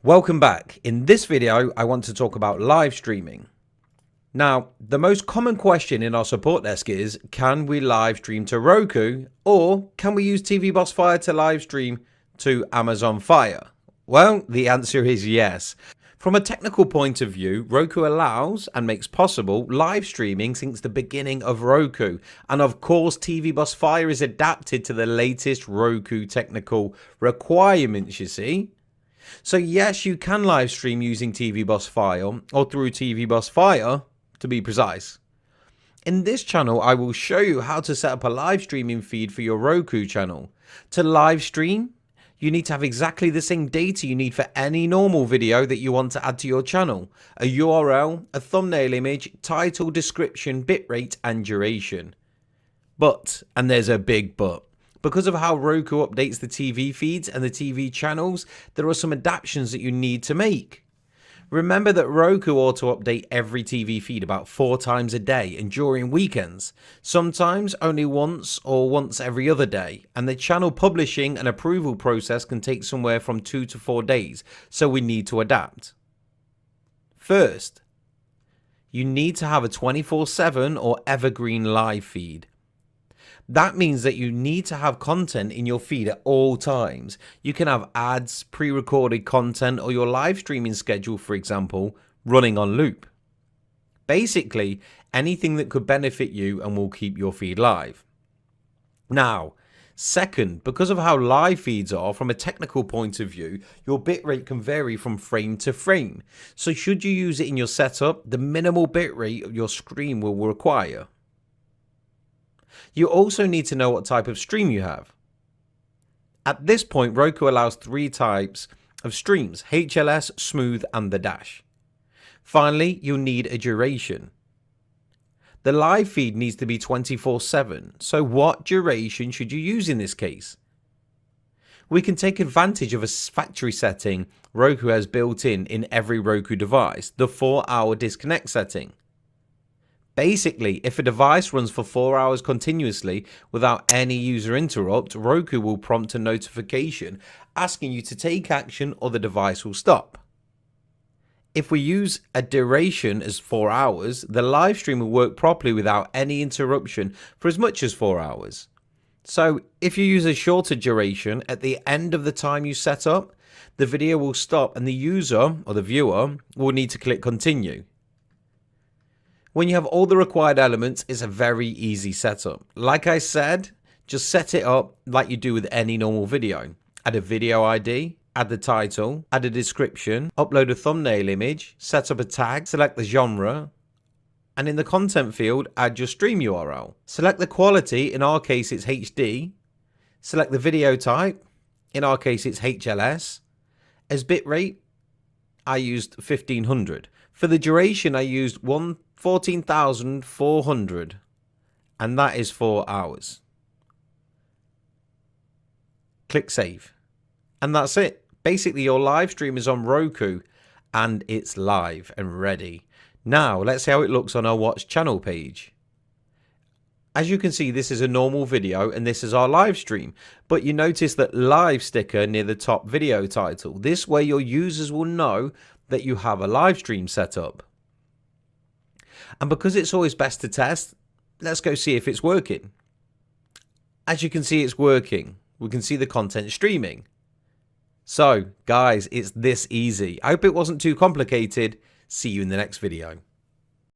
Welcome back. In this video, I want to talk about live streaming. Now, the most common question in our support desk is, can we live stream to Roku or can we use TV Boss Fire to live stream to Amazon Fire? Well, the answer is yes. From a technical point of view, Roku allows and makes possible live streaming since the beginning of Roku. And of course, TV Boss Fire is adapted to the latest Roku technical requirements, you see. So yes, you can live stream using TV Boss Fire or through TV Boss Fire to be precise. In this channel, I will show you how to set up a live streaming feed for your Roku channel. To live stream, you need to have exactly the same data you need for any normal video that you want to add to your channel. A URL, a thumbnail image, title, description, bitrate, and duration. But, and there's a big but, because of how Roku updates the TV feeds and the TV channels, there are some adaptations that you need to make. Remember that Roku auto-update every TV feed about 4 times a day and during weekends, sometimes only once or once every other day, and the channel publishing and approval process can take somewhere from 2 to 4 days, so we need to adapt. First, you need to have a 24/7 or evergreen live feed. That means that you need to have content in your feed at all times. You can have ads, pre-recorded content, or your live streaming schedule, for example, running on loop. Basically, anything that could benefit you and will keep your feed live. Now, second, because of how live feeds are, from a technical point of view, your bitrate can vary from frame to frame. So should you use it in your setup, the minimal bitrate your stream will require. You also need to know what type of stream you have. At this point, Roku allows 3 types of streams: HLS, Smooth, and the Dash. Finally, you'll need a duration. The live feed needs to be 24/7, so what duration should you use in this case? We can take advantage of a factory setting Roku has built in every Roku device, the 4-hour disconnect setting. Basically, if a device runs for 4 hours continuously without any user interrupt, Roku will prompt a notification asking you to take action or the device will stop. If we use a duration as 4 hours, the live stream will work properly without any interruption for as much as 4 hours. So if you use a shorter duration, at the end of the time you set up, the video will stop and the user or the viewer will need to click continue. When you have all the required elements, it's a very easy setup. Like I said, just set it up like you do with any normal video. Add a video ID, add the title, add a description, upload a thumbnail image, set up a tag, select the genre, and in the content field, add your stream URL. Select the quality, in our case it's HD. Select the video type, in our case it's HLS. As bitrate, I used 1500. For the duration, I used 14,400, and that is 4 hours. Click save, and that's it. Basically, your live stream is on Roku, and it's live and ready. Now, let's see how it looks on our Watch channel page. As you can see, this is a normal video, and this is our live stream. But you notice that live sticker near the top video title. This way, your users will know that you have a live stream set up. And because it's always best to test, let's go see if it's working. As you can see, it's working. We can see the content streaming. So, guys, it's this easy. I hope it wasn't too complicated. See you in the next video.